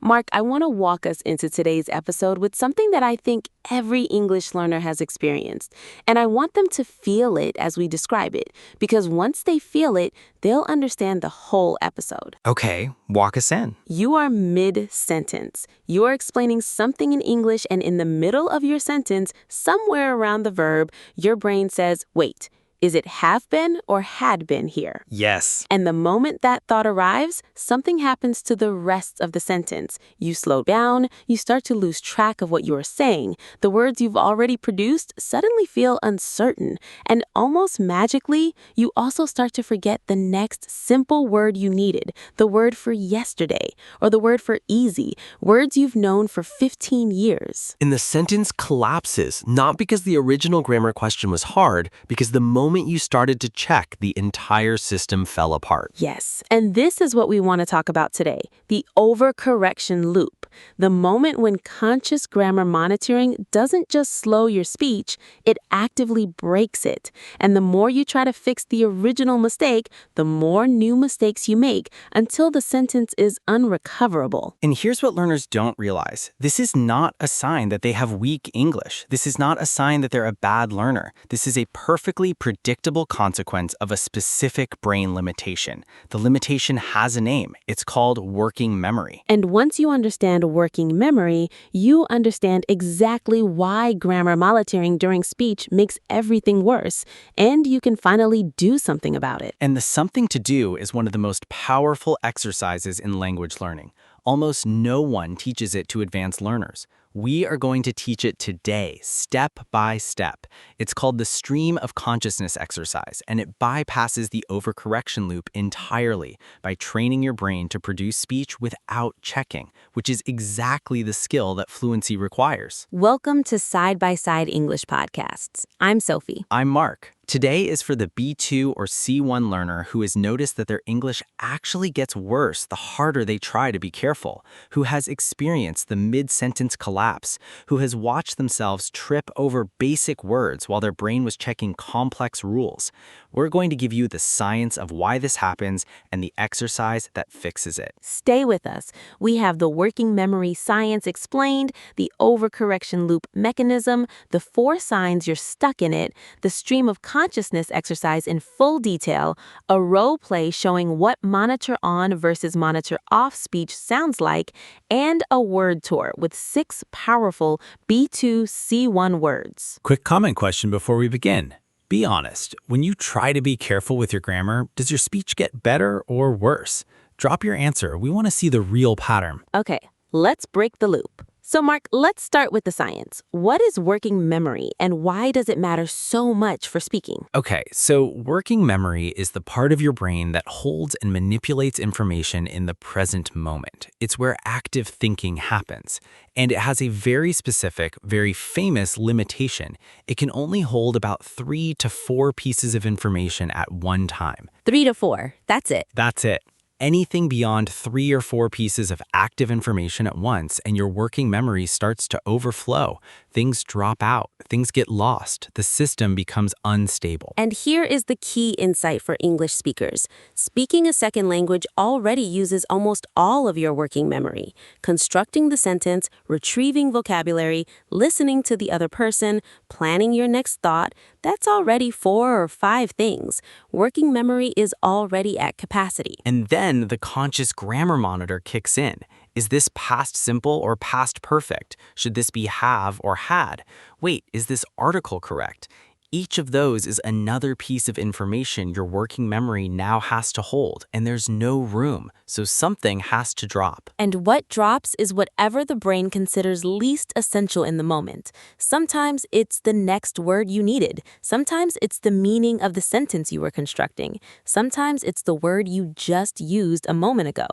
Mark, I want to walk us into today's episode with something that I think every English learner has experienced. And I want them to feel it as we describe it, because once they feel it, they'll understand the whole episode. Okay, walk us in. You are mid-sentence. You are explaining something in English, and in the middle of your sentence, somewhere around the verb, your brain says, wait, is it have been or had been here? Yes. And the moment that thought arrives, something happens to the rest of the sentence. You slow down, you start to lose track of what you are saying. The words you've already produced suddenly feel uncertain. And almost magically, you also start to forget the next simple word you needed, the word for yesterday, or the word for easy, words you've known for 15 years. And the sentence collapses, not because the original grammar question was hard, because the moment you started to check, the entire system fell apart. Yes, and this is what we want to talk about today, the overcorrection loop. The moment when conscious grammar monitoring doesn't just slow your speech, it actively breaks it. And the more you try to fix the original mistake, the more new mistakes you make until the sentence is unrecoverable. And here's what learners don't realize. This is not a sign that they have weak English. This is not a sign that they're a bad learner. This is a perfectly predictable consequence of a specific brain limitation. The limitation has a name. It's called working memory. And once you understand working memory, you understand exactly why grammar monitoring during speech makes everything worse, and you can finally do something about it. And the something to do is one of the most powerful exercises in language learning. Almost no one teaches it to advanced learners. We are going to teach it today, step by step. It's called the stream of consciousness exercise, and it bypasses the overcorrection loop entirely by training your brain to produce speech without checking, which is exactly the skill that fluency requires. Welcome to Side by Side English Podcasts. I'm Sophie. I'm Mark. Today is for the B2 or C1 learner who has noticed that their English actually gets worse the harder they try to be careful, who has experienced the mid-sentence collapse, who has watched themselves trip over basic words while their brain was checking complex rules. We're going to give you the science of why this happens and the exercise that fixes it. Stay with us. We have the working memory science explained, the overcorrection loop mechanism, the 4 signs you're stuck in it, the stream of consciousness exercise in full detail, a role play showing what monitor on versus monitor off speech sounds like, and a word tour with 6 powerful B2 C1 words. Quick comment question before we begin. Be honest, when you try to be careful with your grammar, does your speech get better or worse? Drop your answer. We want to see the real pattern. Okay, let's break the loop. So Mark, let's start with the science. What is working memory and why does it matter so much for speaking? Okay, so working memory is the part of your brain that holds and manipulates information in the present moment. It's where active thinking happens. And it has a very specific, very famous limitation. It can only hold about 3 to 4 pieces of information at one time. 3 to 4, that's it. That's it. Anything beyond 3 or 4 pieces of active information at once and your working memory starts to overflow. Things drop out, things get lost, the system becomes unstable. And here is the key insight for English speakers. Speaking a second language already uses almost all of your working memory. Constructing the sentence, retrieving vocabulary, listening to the other person, planning your next thought, that's already 4 or 5 things. Working memory is already at capacity. And then the conscious grammar monitor kicks in. Is this past simple or past perfect? Should this be have or had? Wait, is this article correct? Each of those is another piece of information your working memory now has to hold, and there's no room, so something has to drop. And what drops is whatever the brain considers least essential in the moment. Sometimes it's the next word you needed. Sometimes it's the meaning of the sentence you were constructing. Sometimes it's the word you just used a moment ago.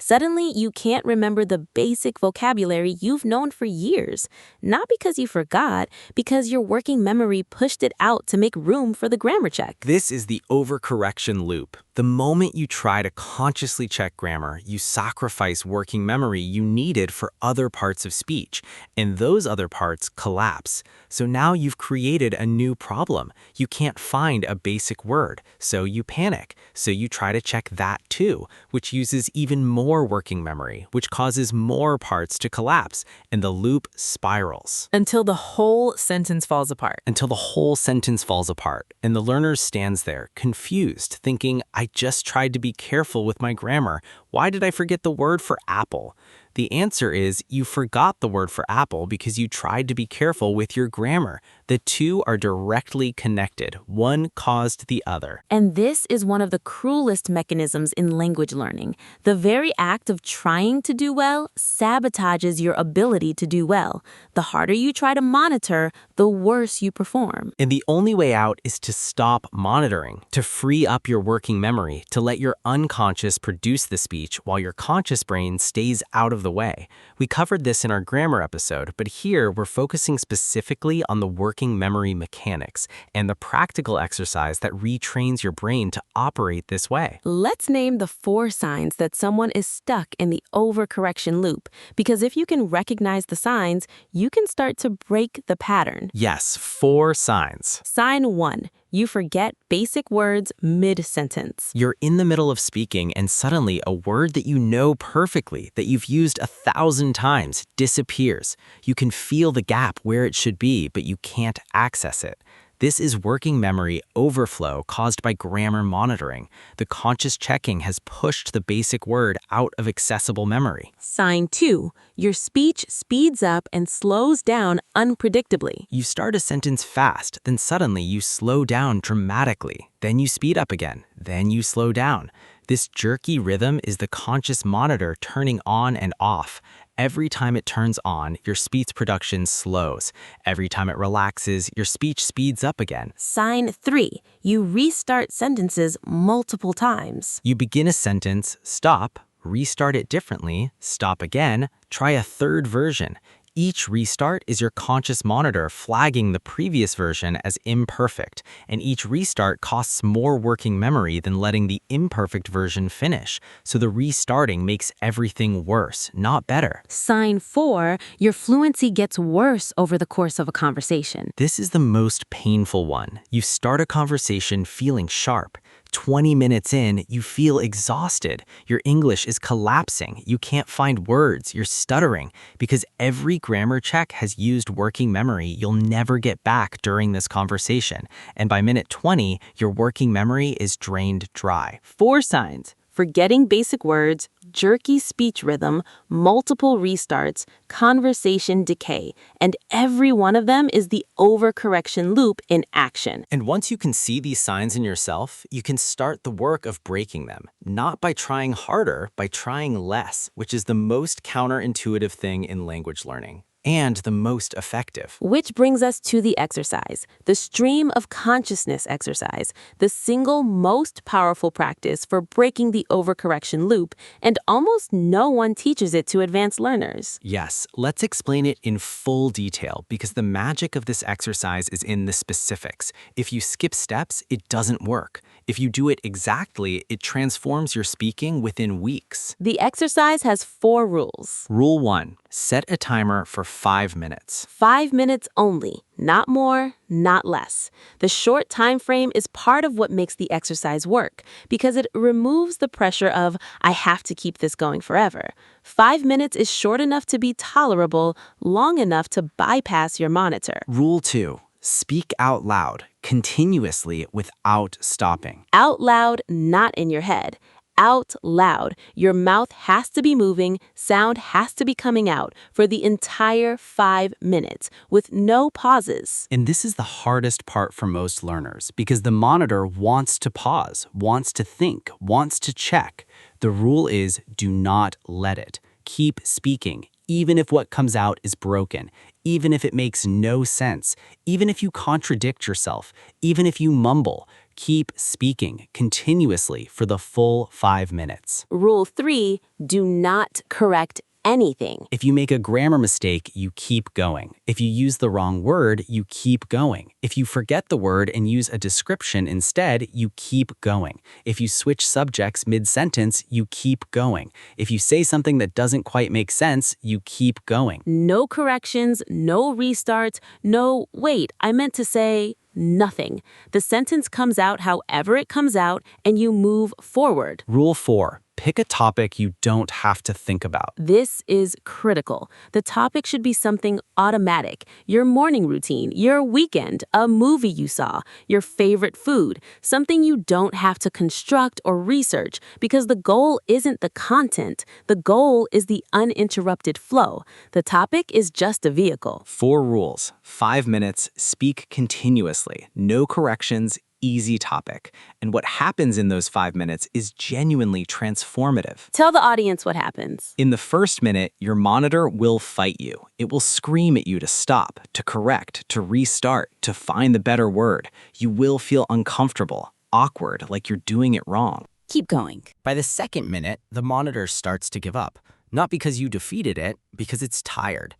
Suddenly, you can't remember the basic vocabulary you've known for years. Not because you forgot, because your working memory pushed it out to make room for the grammar check. This is the overcorrection loop. The moment you try to consciously check grammar, you sacrifice working memory you needed for other parts of speech, and those other parts collapse. So now you've created a new problem. You can't find a basic word, so you panic. So you try to check that too, which uses even more working memory, which causes more parts to collapse, and the loop spirals. Until the whole sentence falls apart. Until the whole sentence falls apart, and the learner stands there, confused, thinking, I just tried to be careful with my grammar. Why did I forget the word for apple? The answer is you forgot the word for apple because you tried to be careful with your grammar. The two are directly connected. One caused the other. And this is one of the cruelest mechanisms in language learning. The very act of trying to do well sabotages your ability to do well. The harder you try to monitor, the worse you perform. And the only way out is to stop monitoring, to free up your working memory, to let your unconscious produce the speech while your conscious brain stays out of the way. We covered this in our grammar episode, but here we're focusing specifically on the working memory mechanics and the practical exercise that retrains your brain to operate this way. Let's name the 4 signs that someone is stuck in the overcorrection loop, because if you can recognize the signs, you can start to break the pattern. Yes, 4 signs. Sign 1. You forget basic words mid-sentence. You're in the middle of speaking and suddenly a word that you know perfectly, that you've used 1,000 times, disappears. You can feel the gap where it should be, but you can't access it. This is working memory overflow caused by grammar monitoring. The conscious checking has pushed the basic word out of accessible memory. Sign 2. Your speech speeds up and slows down unpredictably. You start a sentence fast, then suddenly you slow down dramatically. Then you speed up again. Then you slow down. This jerky rhythm is the conscious monitor turning on and off. Every time it turns on, your speech production slows. Every time it relaxes, your speech speeds up again. Sign 3. You restart sentences multiple times. You begin a sentence, stop, restart it differently, stop again, try a third version. Each restart is your conscious monitor flagging the previous version as imperfect, and each restart costs more working memory than letting the imperfect version finish. So the restarting makes everything worse, not better. Sign 4. Your fluency gets worse over the course of a conversation. This is the most painful one. You start a conversation feeling sharp. 20 minutes in, you feel exhausted. Your English is collapsing. You can't find words. You're stuttering because every grammar check has used working memory you'll never get back during this conversation. And by minute 20, your working memory is drained dry. 4 signs: forgetting basic words, jerky speech rhythm, multiple restarts, conversation decay, and every one of them is the overcorrection loop in action. And once you can see these signs in yourself, you can start the work of breaking them, not by trying harder, by trying less, which is the most counterintuitive thing in language learning. And the most effective. Which brings us to the exercise, the stream of consciousness exercise, the single most powerful practice for breaking the overcorrection loop, and almost no one teaches it to advanced learners. Yes, let's explain it in full detail because the magic of this exercise is in the specifics. If you skip steps, it doesn't work. If you do it exactly, it transforms your speaking within weeks. The exercise has 4 rules. Rule 1. Set a timer for 5 minutes. 5 minutes only, not more, not less. The short time frame is part of what makes the exercise work because it removes the pressure of, I have to keep this going forever. 5 minutes is short enough to be tolerable, long enough to bypass your monitor. Rule 2. Speak out loud, continuously without stopping. Out loud, not in your head. Out loud. Your mouth has to be moving, sound has to be coming out for the entire 5 minutes with no pauses. And this is the hardest part for most learners because the monitor wants to pause, wants to think, wants to check. The rule is do not let it. Keep speaking, even if what comes out is broken, even if it makes no sense, even if you contradict yourself, even if you mumble. Keep speaking continuously for the full 5 minutes. Rule 3, do not correct anything. If you make a grammar mistake, you keep going. If you use the wrong word, you keep going. If you forget the word and use a description instead, you keep going. If you switch subjects mid-sentence, you keep going. If you say something that doesn't quite make sense, you keep going. No corrections, no restarts, no, wait, I meant to say nothing. The sentence comes out however it comes out, and you move forward. Rule 4. Pick a topic you don't have to think about. This is critical. The topic should be something automatic. Your morning routine, your weekend, a movie you saw, your favorite food, something you don't have to construct or research, because the goal isn't the content. The goal is the uninterrupted flow. The topic is just a vehicle. 4 rules. 5 minutes, speak continuously, no corrections, easy topic. And what happens in those 5 minutes is genuinely transformative. Tell the audience what happens. In the first minute, your monitor will fight you. It will scream at you to stop, to correct, to restart, to find the better word. You will feel uncomfortable, awkward, like you're doing it wrong. Keep going. By the second minute, the monitor starts to give up. Not because you defeated it, because it's tired.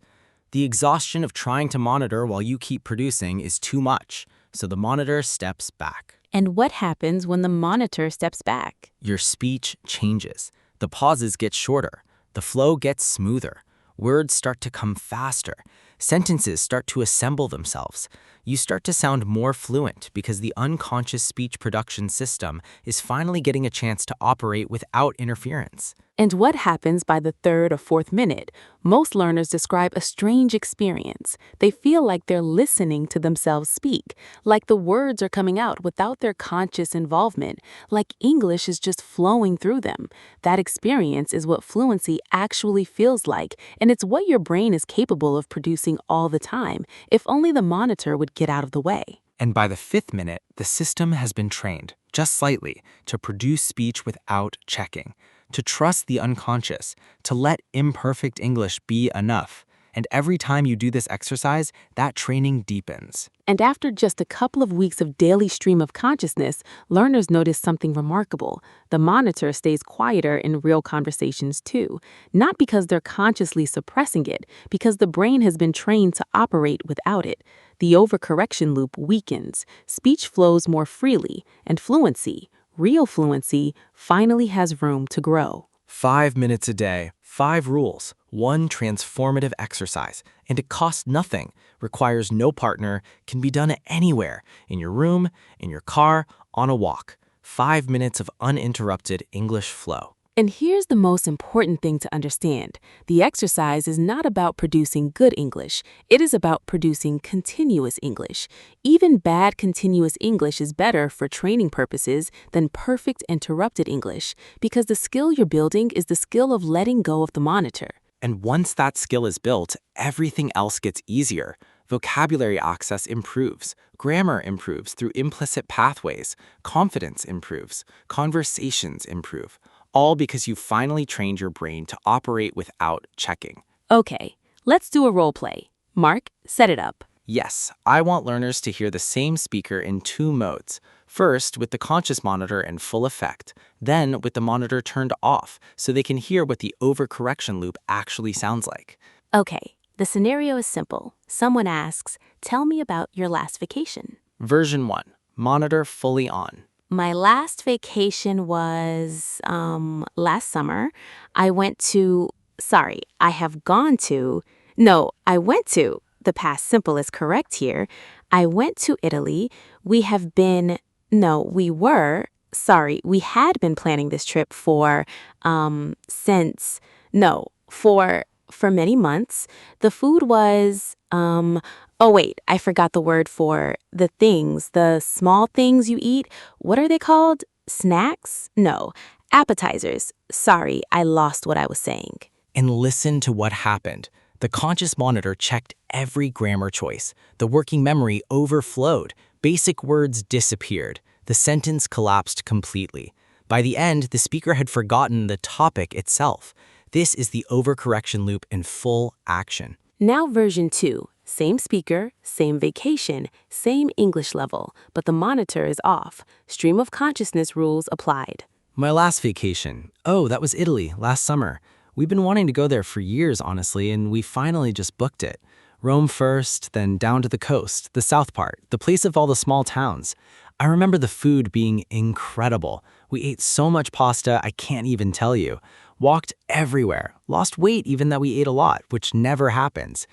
The exhaustion of trying to monitor while you keep producing is too much, so the monitor steps back. And what happens when the monitor steps back? Your speech changes. The pauses get shorter. The flow gets smoother. Words start to come faster. Sentences start to assemble themselves. You start to sound more fluent because the unconscious speech production system is finally getting a chance to operate without interference. And what happens by the third or fourth minute? Most learners describe a strange experience. They feel like they're listening to themselves speak, like the words are coming out without their conscious involvement, like English is just flowing through them. That experience is what fluency actually feels like, and it's what your brain is capable of producing all the time, if only the monitor would get out of the way. And by the 5th minute, the system has been trained, just slightly, to produce speech without checking, to trust the unconscious, to let imperfect English be enough. And every time you do this exercise, that training deepens. And after just a couple of weeks of daily stream of consciousness, learners notice something remarkable. The monitor stays quieter in real conversations too, not because they're consciously suppressing it, because the brain has been trained to operate without it. The overcorrection loop weakens, speech flows more freely, and fluency, real fluency, finally has room to grow. 5 minutes a day, 5 rules, 1 transformative exercise, and it costs nothing, requires no partner, can be done anywhere, in your room, in your car, on a walk. 5 minutes of uninterrupted English flow. And here's the most important thing to understand. The exercise is not about producing good English. It is about producing continuous English. Even bad continuous English is better for training purposes than perfect interrupted English, because the skill you're building is the skill of letting go of the monitor. And once that skill is built, everything else gets easier. Vocabulary access improves, grammar improves through implicit pathways, confidence improves, conversations improve. All because you finally trained your brain to operate without checking. Okay, let's do a role play. Mark, set it up. Yes, I want learners to hear the same speaker in 2 modes. First, with the conscious monitor in full effect, then with the monitor turned off so they can hear what the overcorrection loop actually sounds like. Okay, the scenario is simple. Someone asks, "Tell me about your last vacation." Version 1, monitor fully on. My last vacation was, last summer. I went to, the past simple is correct here. I went to Italy. We had been planning this trip for many months. The food was, I forgot the word for the things, the small things you eat. What are they called? Snacks? No, appetizers. Sorry, I lost what I was saying. And listen to what happened. The conscious monitor checked every grammar choice. The working memory overflowed. Basic words disappeared. The sentence collapsed completely. By the end, the speaker had forgotten the topic itself. This is the overcorrection loop in full action. Now version 2. Same speaker, same vacation, same English level, but the monitor is off. Stream of consciousness rules applied. My last vacation. Oh, that was Italy, last summer. We've been wanting to go there for years, honestly, and we finally just booked it. Rome first, then down to the coast, the south part, the place of all the small towns. I remember the food being incredible. We ate so much pasta, I can't even tell you. Walked everywhere, lost weight even that we ate a lot, which never happens.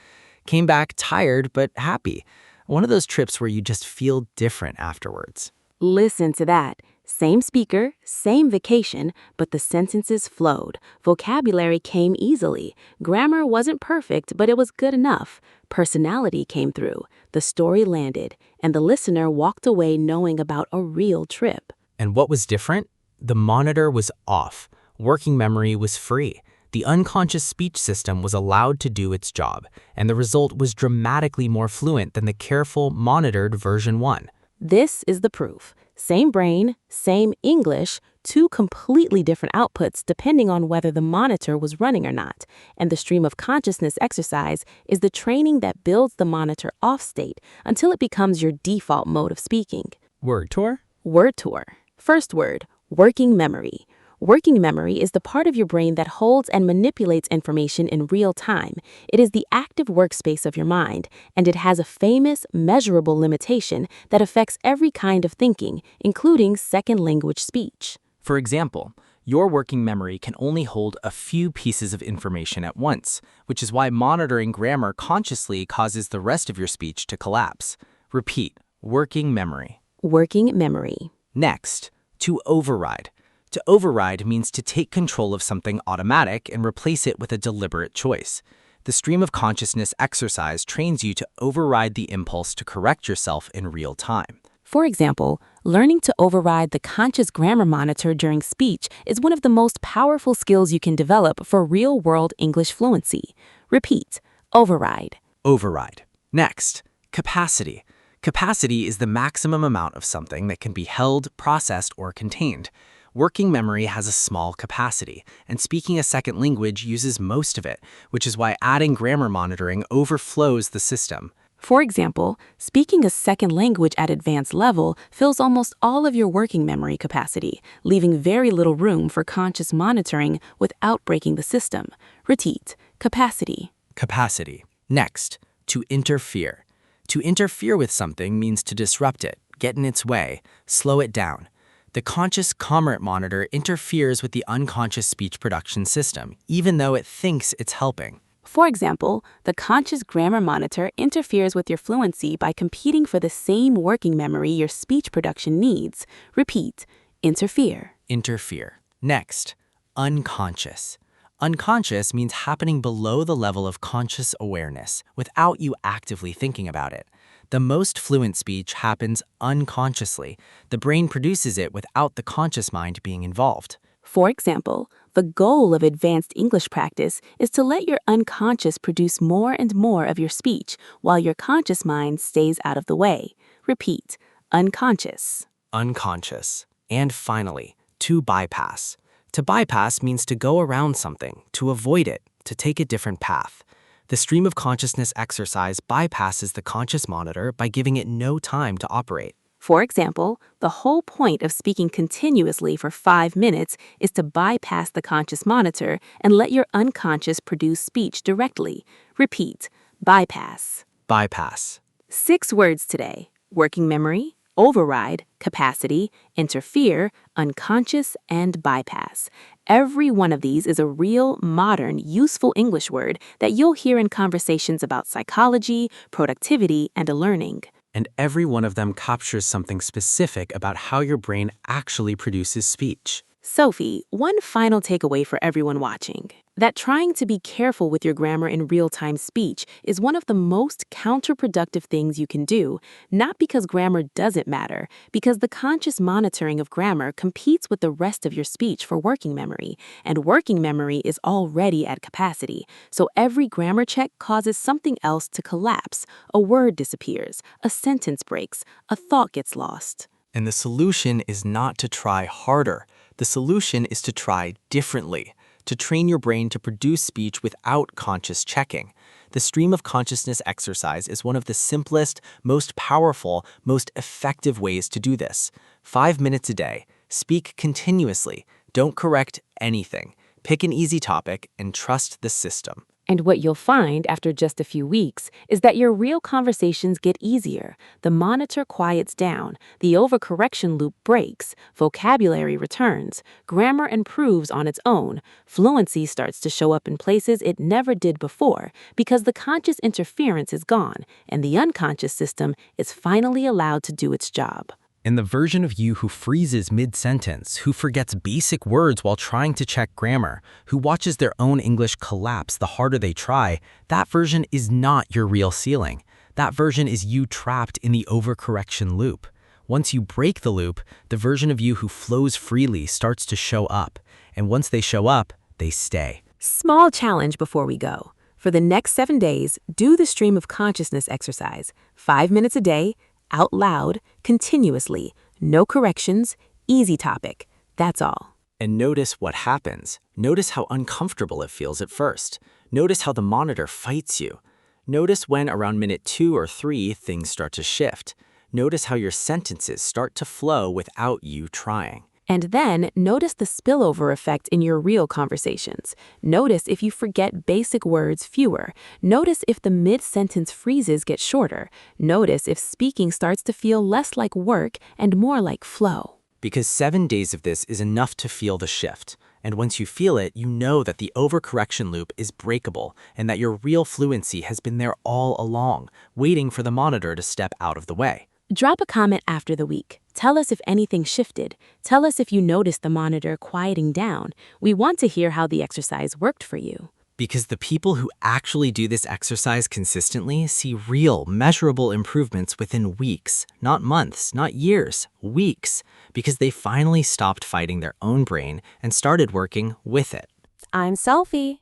Came back tired but happy. One of those trips where you just feel different afterwards. Listen to that. Same speaker, same vacation, but the sentences flowed. Vocabulary came easily. Grammar wasn't perfect, but it was good enough. Personality came through. The story landed, and the listener walked away knowing about a real trip. And what was different? The monitor was off. Working memory was free. The unconscious speech system was allowed to do its job, and the result was dramatically more fluent than the careful, monitored version 1. This is the proof. Same brain, same English, two completely different outputs depending on whether the monitor was running or not. And the stream of consciousness exercise is the training that builds the monitor off state until it becomes your default mode of speaking. Word tour? Word tour. First word, working memory. Working memory is the part of your brain that holds and manipulates information in real time. It is the active workspace of your mind, and it has a famous, measurable limitation that affects every kind of thinking, including second language speech. For example, your working memory can only hold a few pieces of information at once, which is why monitoring grammar consciously causes the rest of your speech to collapse. Repeat, working memory. Working memory. Next, to override. To override means to take control of something automatic and replace it with a deliberate choice. The stream of consciousness exercise trains you to override the impulse to correct yourself in real time. For example, learning to override the conscious grammar monitor during speech is one of the most powerful skills you can develop for real-world English fluency. Repeat, override. Override. Next, capacity. Capacity is the maximum amount of something that can be held, processed, or contained. Working memory has a small capacity, and speaking a second language uses most of it, which is why adding grammar monitoring overflows the system. For example, speaking a second language at advanced level fills almost all of your working memory capacity, leaving very little room for conscious monitoring without breaking the system. Repeat, capacity. Capacity. Next, to interfere. To interfere with something means to disrupt it, get in its way, slow it down. The conscious comrade monitor interferes with the unconscious speech production system, even though it thinks it's helping. For example, the conscious grammar monitor interferes with your fluency by competing for the same working memory your speech production needs. Repeat, interfere. Interfere. Next, unconscious. Unconscious means happening below the level of conscious awareness, without you actively thinking about it. The most fluent speech happens unconsciously. The brain produces it without the conscious mind being involved. For example, the goal of advanced English practice is to let your unconscious produce more and more of your speech while your conscious mind stays out of the way. Repeat, unconscious. Unconscious. And finally, to bypass. To bypass means to go around something, to avoid it, to take a different path. The stream of consciousness exercise bypasses the conscious monitor by giving it no time to operate. For example, the whole point of speaking continuously for 5 minutes is to bypass the conscious monitor and let your unconscious produce speech directly. Repeat, bypass. Bypass. 6 words today: working memory, override, capacity, interfere, unconscious, and bypass. Every one of these is a real, modern, useful English word that you'll hear in conversations about psychology, productivity, and learning. And every one of them captures something specific about how your brain actually produces speech. Sophie, one final takeaway for everyone watching: that trying to be careful with your grammar in real-time speech is one of the most counterproductive things you can do, not because grammar doesn't matter, because the conscious monitoring of grammar competes with the rest of your speech for working memory, and working memory is already at capacity, so every grammar check causes something else to collapse. A word disappears, a sentence breaks, a thought gets lost. And the solution is not to try harder. The solution is to try differently, to train your brain to produce speech without conscious checking. The stream of consciousness exercise is one of the simplest, most powerful, most effective ways to do this. 5 minutes a day. Speak continuously. Don't correct anything. Pick an easy topic and trust the system. And what you'll find after just a few weeks is that your real conversations get easier. The monitor quiets down, the overcorrection loop breaks, vocabulary returns, grammar improves on its own, fluency starts to show up in places it never did before because the conscious interference is gone and the unconscious system is finally allowed to do its job. And the version of you who freezes mid-sentence, who forgets basic words while trying to check grammar, who watches their own English collapse the harder they try, that version is not your real ceiling. That version is you trapped in the overcorrection loop. Once you break the loop, the version of you who flows freely starts to show up. And once they show up, they stay. Small challenge before we go. For the next 7 days, do the stream of consciousness exercise. 5 minutes a day, out loud, continuously, no corrections, easy topic. That's all. And notice what happens. Notice how uncomfortable it feels at first. Notice how the monitor fights you. Notice when around minute 2 or 3 things start to shift. Notice how your sentences start to flow without you trying. And then notice the spillover effect in your real conversations. Notice if you forget basic words fewer. Notice if the mid-sentence freezes get shorter. Notice if speaking starts to feel less like work and more like flow. Because 7 days of this is enough to feel the shift. And once you feel it, you know that the overcorrection loop is breakable and that your real fluency has been there all along, waiting for the monitor to step out of the way. Drop a comment after the week. Tell us if anything shifted. Tell us if you noticed the monitor quieting down. We want to hear how the exercise worked for you. Because the people who actually do this exercise consistently see real, measurable improvements within weeks, not months, not years, weeks, because they finally stopped fighting their own brain and started working with it. I'm Sophie.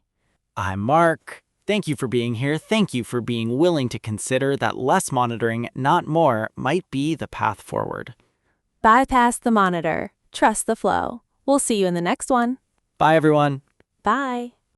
I'm Mark. Thank you for being here. Thank you for being willing to consider that less monitoring, not more, might be the path forward. Bypass the monitor. Trust the flow. We'll see you in the next one. Bye, everyone. Bye.